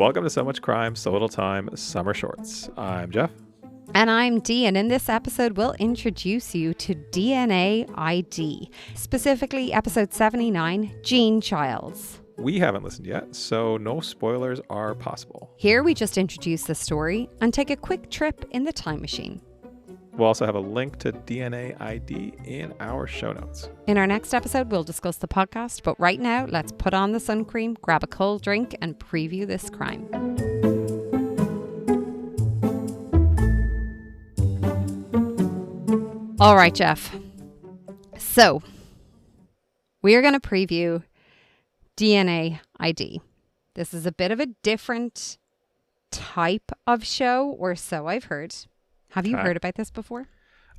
Welcome to So Much Crime, So Little Time, Summer Shorts. I'm Jeff. And I'm Dee, and in this episode, we'll introduce you to DNA ID, specifically episode 79, Jeanne Childs. We haven't listened yet, so no spoilers are possible. Here we just introduce the story and take a quick trip in the time machine. We'll also have a link to DNA ID in our show notes. In our next episode, we'll discuss the podcast, but right now, let's put on the sun cream, grab a cold drink, and preview this crime. All right, Jeff. So, we are going to preview DNA ID. This is a bit of a different type of show, or so I've heard. Have you heard about this before?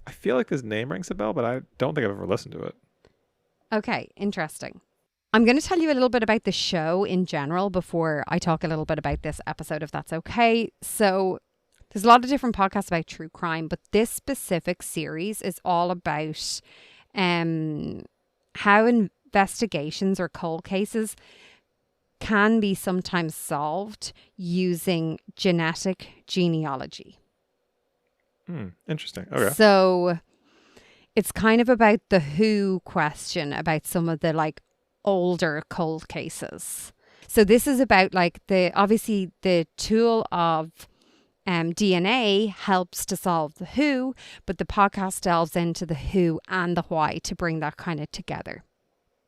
I feel like his name rings a bell, but I don't think I've ever listened to it. Okay, interesting. I'm going to tell you a little bit about the show in general before I talk a little bit about this episode, if that's okay. So, there's a lot of different podcasts about true crime, but this specific series is all about how investigations or cold cases can be sometimes solved using genetic genealogy. Interesting. Okay. So it's kind of about the who question about some of the older cold cases. So this is about obviously the tool of DNA helps to solve the who, but the podcast delves into the who and the why to bring that kind of together.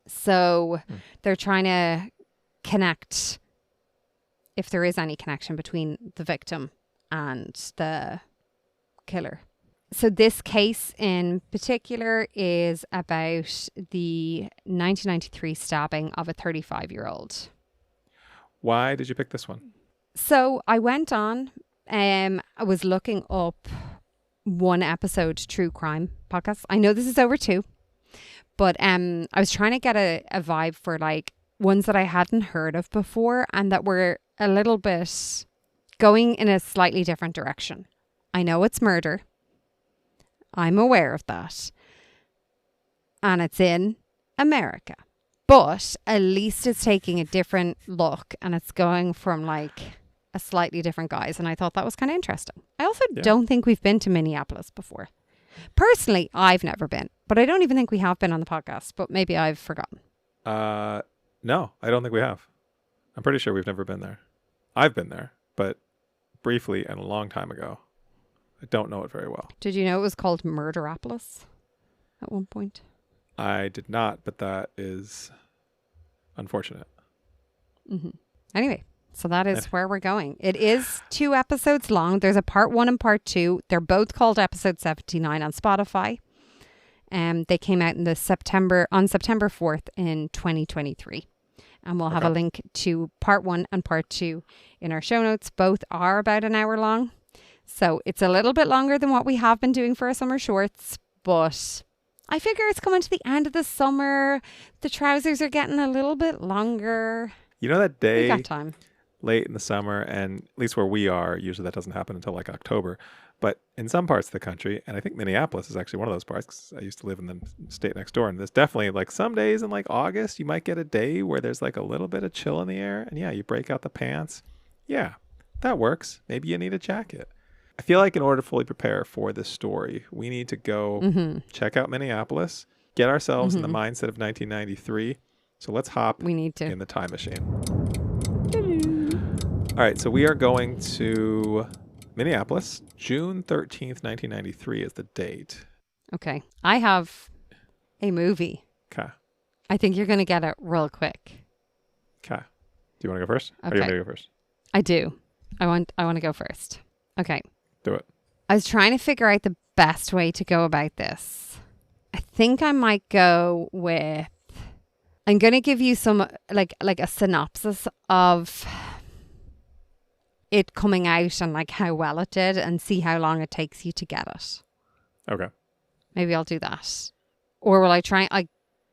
So they're trying to connect, if there is any connection between the victim and the killer. So this case in particular is about the 1993 stabbing of a 35-year-old. Why did you pick this one? So I went on, I was looking up one episode true crime podcast. I know this is over 2, but I was trying to get a vibe for ones that I hadn't heard of before and that were a little bit going in a slightly different direction. I know it's murder. I'm aware of that. And it's in America. But at least it's taking a different look and it's going from a slightly different guise. And I thought that was kind of interesting. I also don't think we've been to Minneapolis before. Personally, I've never been. But I don't even think we have been on the podcast. But maybe I've forgotten. No, I don't think we have. I'm pretty sure we've never been there. I've been there, but briefly and a long time ago. I don't know it very well. Did you know it was called Murderapolis at one point? I did not, but that is unfortunate. Mm-hmm. Anyway, so that is where we're going. It is 2 episodes long. There's a part 1 and part 2. They're both called episode 79 on Spotify. They came out on September 4th in 2023. And we'll have a link to part 1 and part 2 in our show notes. Both are about an hour long. So it's a little bit longer than what we have been doing for our summer shorts, but I figure it's coming to the end of the summer. The trousers are getting a little bit longer. You know that day we got time. Late in the summer, and at least where we are, usually that doesn't happen until October. But in some parts of the country, and I think Minneapolis is actually one of those parts, because I used to live in the state next door, and there's definitely some days in August, you might get a day where there's a little bit of chill in the air, and you break out the pants. Yeah, that works. Maybe you need a jacket. I feel like in order to fully prepare for this story, we need to go check out Minneapolis, get ourselves in the mindset of 1993. So let's hop in the time machine. All right, so we are going to Minneapolis. June 13th, 1993 is the date. Okay. I have a movie. Okay. I think you're going to get it real quick. Okay. Do you want to go first? Okay. Or do you want me to go first? I do. I want to go first. Okay. Do it. I was trying to figure out the best way to go about this. I think I might go with, I'm going to give you some, a synopsis of it coming out and how well it did and see how long it takes you to get it. Okay. Maybe I'll do that. Or will I try,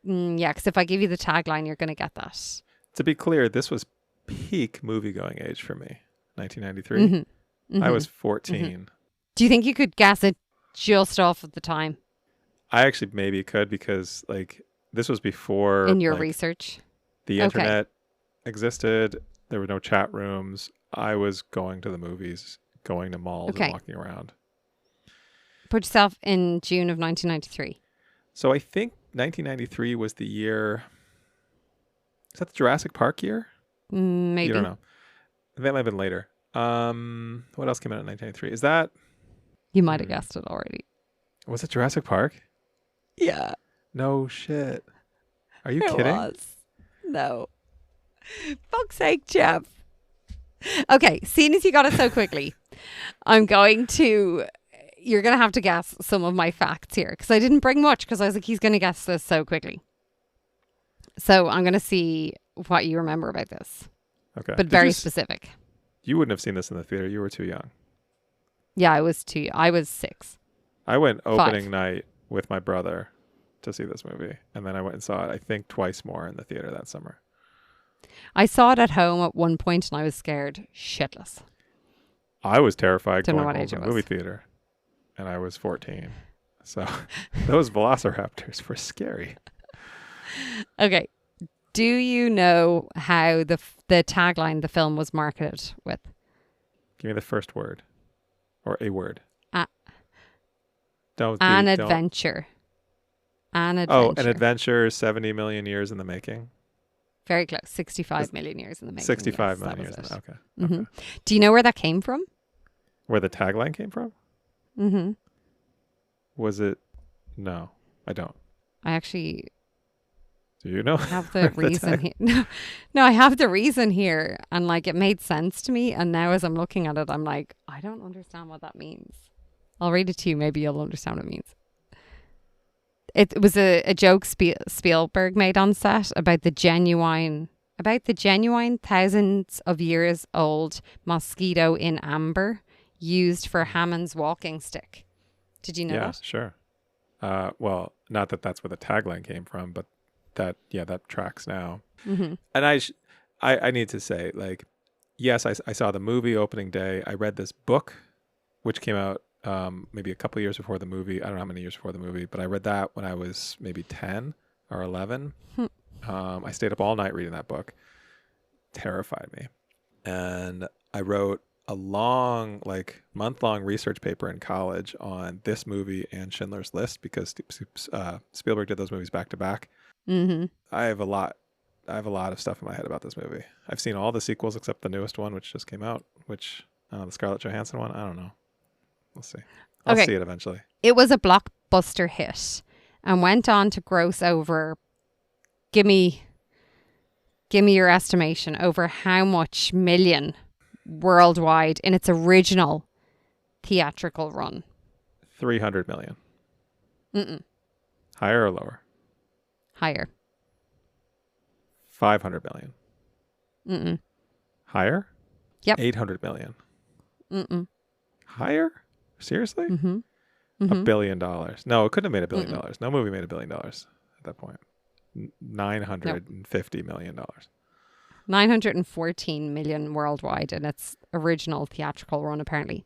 because if I give you the tagline, you're going to get that. To be clear, this was peak movie-going age for me, 1993. I was 14. Do you think you could guess it just off of the time? I actually maybe could because this was before in your research. The internet existed. There were no chat rooms. I was going to the movies, going to malls and Okay. walking around. Put yourself in June of 1993. So I think 1993 was the year. Is that the Jurassic Park year? You don't Maybe. know. That might have been later. What else came out in 1993? Is that You might have guessed it already. was it Jurassic Park? Yeah, No shit. Are you it kidding? was. No. Fuck's sake, Jeff. Okay, seeing as you got it so quickly, you're going to have to guess some of my facts here because I didn't bring much because I was like, he's going to guess this so quickly. So I'm going to see what you remember about this, Okay. but very specific. You wouldn't have seen this in the theater. You were too young. Yeah, I was 6. I went opening 5. night with my brother to see this movie, and then I went and saw it, I think, twice more in the theater that summer. I saw it at home at one point and I was scared shitless. I was terrified Don't know going what home age from it the was. movie theater, and I was 14. So those velociraptors were scary. Okay. Do you know how the tagline the film was marketed with? Give me the first word, or a word. A- Don't. An Don't. adventure. An adventure. Oh, an adventure 70 million years in the making. Very close. 65 million years in the making. 65 yes, million that years. was it. Okay. Mhm. Okay. Do you know where that came from? Where the tagline came from? Mm-hmm. Was it? No, I don't. I actually Do you know? have the reason here. No, I have the reason here. And like it made sense to me. And now as I'm looking at it, I'm like, I don't understand what that means. I'll read it to you. Maybe you'll understand what it means. It was a joke Spielberg made on set about the genuine thousands of years old mosquito in amber used for Hammond's walking stick. Did you know Yeah, that? sure. Well, not that that's where the tagline came from, but that tracks now. Mm-hmm. And I need to say, like, yes, I saw the movie opening day. I read this book, which came out maybe a couple years before the movie. I don't know how many years before the movie, but I read that when I was maybe 10 or 11. I stayed up all night reading that book. Terrified me. And I wrote a long, like month-long research paper in college on this movie and Schindler's List because Spielberg did those movies back to back. Mm-hmm. I have a lot of stuff in my head about this movie. I've seen all the sequels except the newest one, which just came out, which the Scarlett Johansson one. I don't know. We'll see. I'll see it eventually. It was a blockbuster hit and went on to gross over, give me your estimation, over how much million worldwide in its original theatrical run. 300 million. Mm-mm. Higher or lower? Higher. 500 million. Mm-mm. Higher? Yep. 800 million. Mm-mm. Higher? Seriously? Mm-hmm. $1 Mm-hmm. billion. No, it couldn't have made $1 billion. Mm-mm. No movie made $1 billion at that point. $950 million. 914 million worldwide in its original theatrical run, apparently.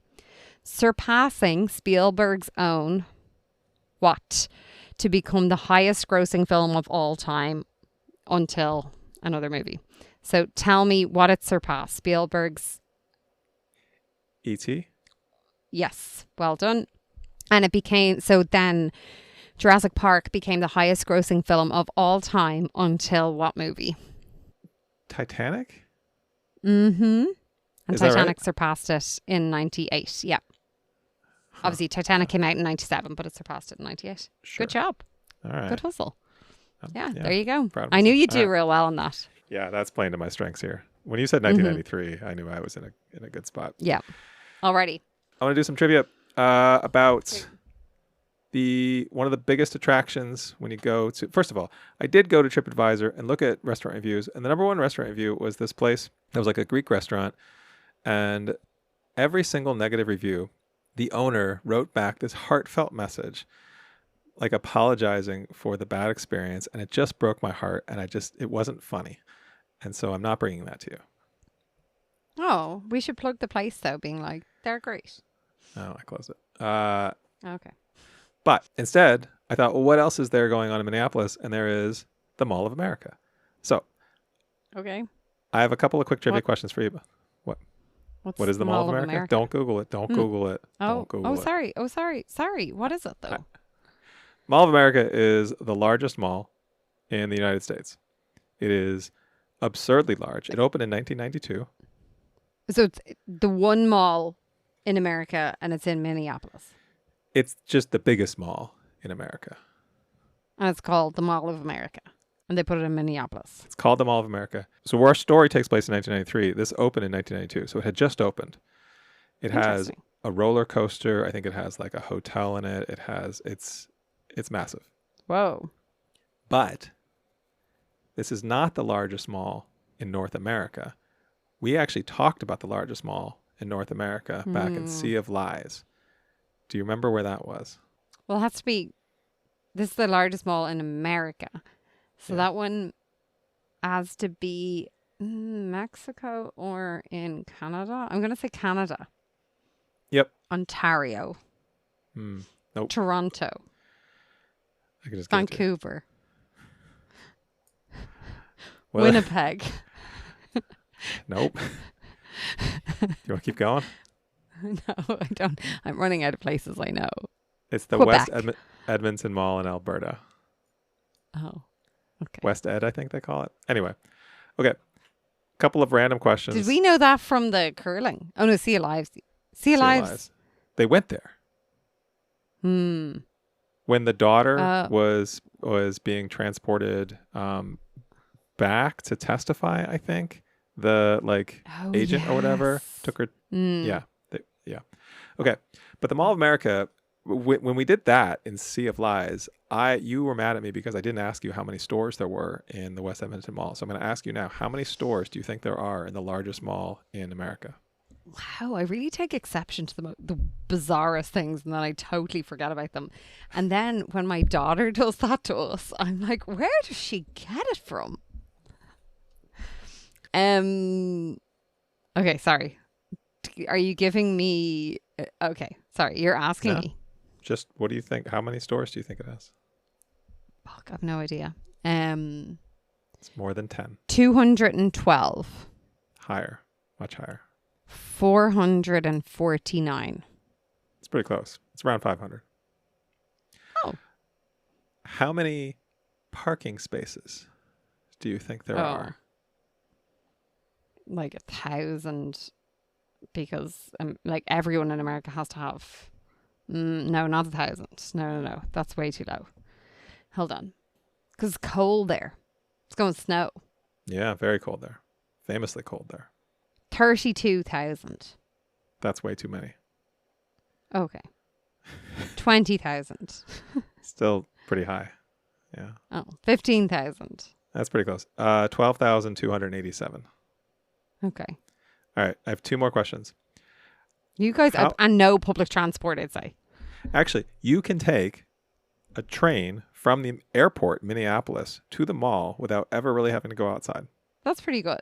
Surpassing Spielberg's own, what? To become the highest grossing film of all time until another movie. So tell me what it surpassed. Spielberg's. E.T.? Yes, well done. And it became, so then Jurassic Park became the highest grossing film of all time until what movie? Titanic? Mm-hmm. And Is that Titanic right? surpassed it in 98. Yeah. Obviously, Titanic came out in 97, but it surpassed it in 98. Sure. Good job. All right. Good hustle. Yeah, yeah, there you go. proud of I knew myself. you'd do All right. real well on that. Yeah, that's playing to my strengths here. When you said 1993, I knew I was in a good spot. Yeah. Alrighty. I want to do some trivia about one of the biggest attractions when you go to. First of all, I did go to TripAdvisor and look at restaurant reviews, and the number one restaurant review was this place that was like a Greek restaurant, and every single negative review, the owner wrote back this heartfelt message, like apologizing for the bad experience, and it just broke my heart, and it wasn't funny, and so I'm not bringing that to you. Oh, we should plug the place though, being like, they're great. No, I closed it. Okay. But instead, I thought, well, what else is there going on in Minneapolis? And there is the Mall of America. So Okay. I have a couple of quick trivia What? questions for you. What? What's What is the Mall of America? Don't Google it. Don't Google it. Don't Google it. Sorry. Oh, sorry. What is it though? Mall of America is the largest mall in the United States. It is absurdly large. It opened in 1992. So it's the one mall in America, and it's in Minneapolis, It's just the biggest mall in America. and it's called the Mall of America, and they put it in Minneapolis. It's called the Mall of America. So where our story takes place in 1993, this opened in 1992. So it had just opened. It has Interesting. a roller coaster. I think it has like a hotel in it. It's massive. Whoa. But this is not the largest mall in North America. We actually talked about the largest mall in North America back in Sea of Lies. Do you remember where that was? Well, it has to be. This is the largest mall in America, so Yeah. that one has to be Mexico or in Canada. I'm gonna say Canada. Yep. Ontario. Nope. Toronto. I could just give it to you. Vancouver. Well, Winnipeg. Nope. You want to keep going? No, I don't. I'm running out of places I know. It's the Quebec. West Edmonton Mall in Alberta. Oh, okay. West Ed, I think they call it. Anyway, okay. Couple of random questions. Did we know that from the curling? Oh no, Sea Lives. Sea Lives. They went there. Hmm. When the daughter was being transported back to testify, I think the agent or whatever took her. Yeah. Yeah. Okay. But the Mall of America, when we did that in Sea of Lies, you were mad at me because I didn't ask you how many stores there were in the West Edmonton Mall. So I'm going to ask you now, how many stores do you think there are in the largest mall in America? Wow, I really take exception to the bizarrest things, and then I totally forget about them. And then when my daughter does that to us, I'm like, where does she get it from? Okay, sorry. Are you giving me? Okay, sorry. You're asking me. Just what do you think? How many stores do you think it has? Fuck, I've no idea. It's more than 10. 212. Higher, much higher. 449. It's pretty close. It's around 500. Oh. How many parking spaces do you think there are? Like 1,000, because like everyone in America has to have. No, not 1,000. No. That's way too low. Hold on. Because it's cold there. It's going to snow. Yeah, very cold there. Famously cold there. 32,000. That's way too many. Okay. 20,000. Still pretty high. Yeah. Oh, 15,000. That's pretty close. 12,287. Okay. All right. I have two more questions. You guys, and no public transport, I'd say. Actually, you can take a train from the airport, Minneapolis, to the mall without ever really having to go outside. That's pretty good.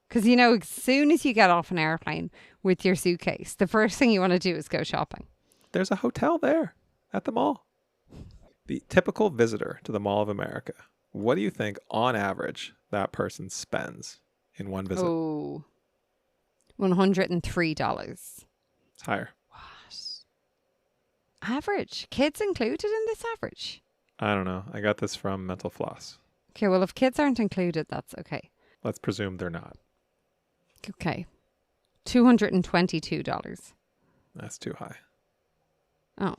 Because, you know, as soon as you get off an airplane with your suitcase, the first thing you want to do is go shopping. There's a hotel there at the mall. The typical visitor to the Mall of America, what do you think on average that person spends in one visit? Oh, $103. It's higher. What? Average? Kids included in this average? I don't know. I got this from Mental Floss. Okay, well, if kids aren't included, that's okay. Let's presume they're not. Okay. $222. That's too high. Oh.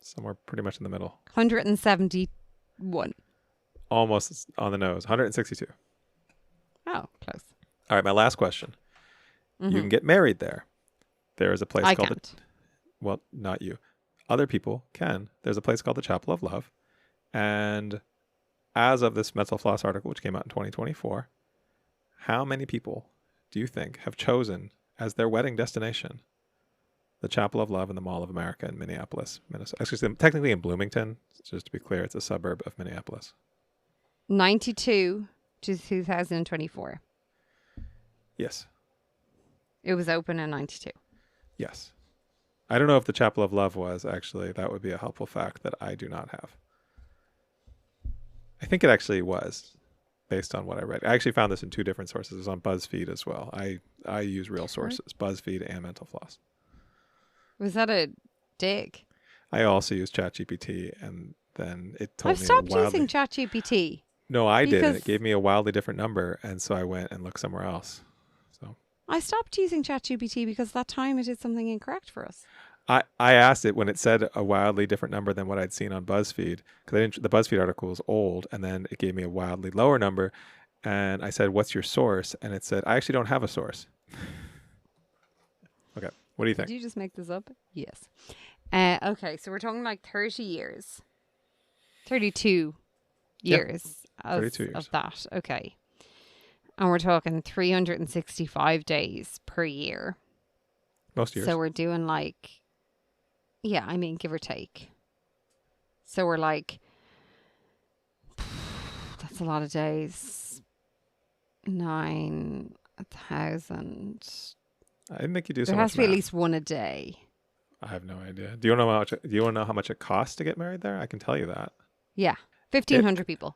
Somewhere pretty much in the middle. 171. Almost on the nose. 162. Oh, close. All right, my last question. Mm-hmm. You can get married there. There is a place I called can't. well, not you. Other people can. There's a place called the Chapel of Love. And as of this Mental Floss article, which came out in 2024, how many people do you think have chosen as their wedding destination the Chapel of Love in the Mall of America in Minneapolis, Minnesota? Actually, technically in Bloomington. Just to be clear, it's a suburb of Minneapolis. 92 to 2024. Yes. It was open in 92. Yes. I don't know if the Chapel of Love was actually. That would be a helpful fact that I do not have. I think it actually was. based on what I read. I actually found this in 2 different sources. It was on BuzzFeed as well. I use real sources, BuzzFeed and Mental Floss. Was that a dig? I also use ChatGPT, and then it told I've me stopped wildly. using ChatGPT. No, I did. And because it gave me a wildly different number, and so I went and looked somewhere else. So I stopped using ChatGPT because that time it did something incorrect for us. I asked it when it said a wildly different number than what I'd seen on BuzzFeed, because the BuzzFeed article was old, and then it gave me a wildly lower number, and I said, "What's your source?" And it said, "I actually don't have a source." Okay, what do you think? Did you just make this up? Yes. Okay, so we're talking like 30 years. 32 years, 32 years of that. Okay. And we're talking 365 days per year. Most years. So we're doing like, yeah, I mean, give or take. So we're like, that's a lot of days. 9,000. I didn't think you do so There much has to be at math. least one a day. I have no idea. Do you want to know how much? Do you want to know how much it costs to get married there? I can tell you that. Yeah. 1,500 people.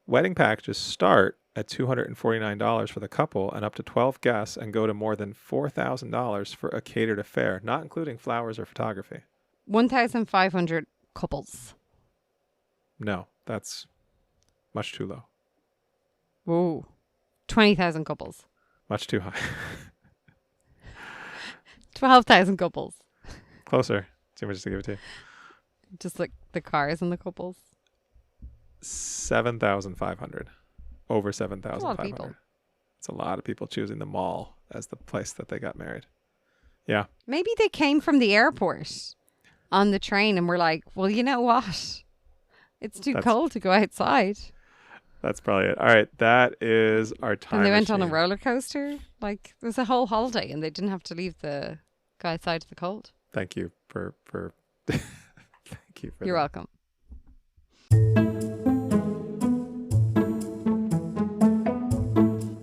Wedding packages start at $249 for the couple and up to 12 guests, and go to more than $4,000 for a catered affair, not including flowers or photography. 1,500 couples. No, that's much too low. Whoa. 20,000 couples. Much too high. 12,000 couples. Closer. Too much to give it to you. Just like the cars and the couples. 7,500. Over That's a lot of 7,500. people. It's a lot of people choosing the mall as the place that they got married. Yeah. Maybe they came from the airport on the train and were like, well, you know what? It's too cold to go outside. That's probably it. All right. That is our time. And they went on a machine. roller coaster. Like, it was a whole holiday and they didn't have to leave go outside to the cold. Thank you for thank you for You're that. welcome.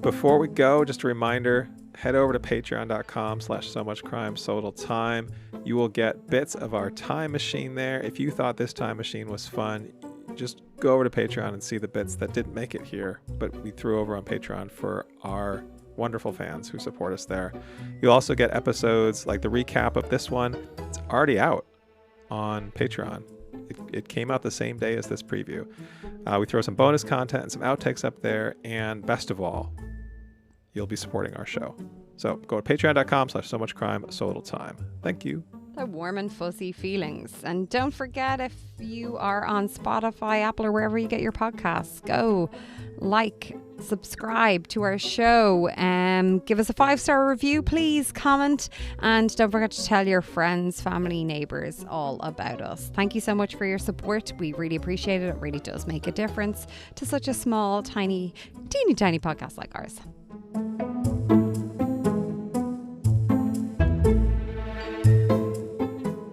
Before we go, just a reminder, head over to patreon.com/so-much-crime, so little time. You will get bits of our time machine there. If you thought this time machine was fun, just go over to Patreon and see the bits that didn't make it here, but we threw over on Patreon for our wonderful fans who support us there. You'll also get episodes like the recap of this one. It's already out on Patreon. It came out the same day as this preview. We throw some bonus content and some outtakes up there, and best of all, you'll be supporting our show. So go to patreon.com/so-much-crime, so little time. Thank you. The warm and fuzzy feelings. And don't forget, if you are on Spotify, Apple, or wherever you get your podcasts, go like, subscribe to our show. Give us a 5-star review, please. Comment. And don't forget to tell your friends, family, neighbours all about us. Thank you so much for your support. We really appreciate it. It really does make a difference to such a small, tiny, teeny tiny podcast like ours.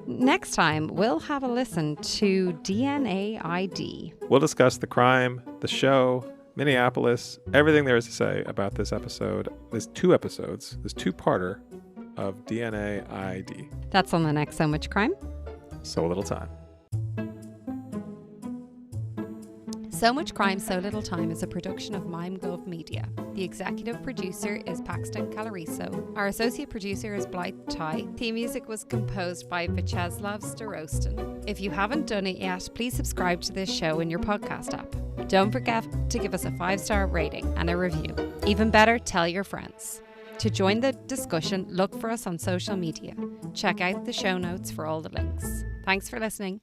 Next time, we'll have a listen to DNA ID. We'll discuss the crime, the show, Minneapolis, everything there is to say about this episode. There's 2 episodes. There's 2-parter of DNA ID. That's on the next So Much Crime. So little time. So Much Crime, So Little Time is a production of MimeGov Media. The executive producer is Paxton Calariso. Our associate producer is Blythe Ty. Theme music was composed by Vyacheslav Starostin. If you haven't done it yet, please subscribe to this show in your podcast app. Don't forget to give us a 5-star rating and a review. Even better, tell your friends. To join the discussion, look for us on social media. Check out the show notes for all the links. Thanks for listening.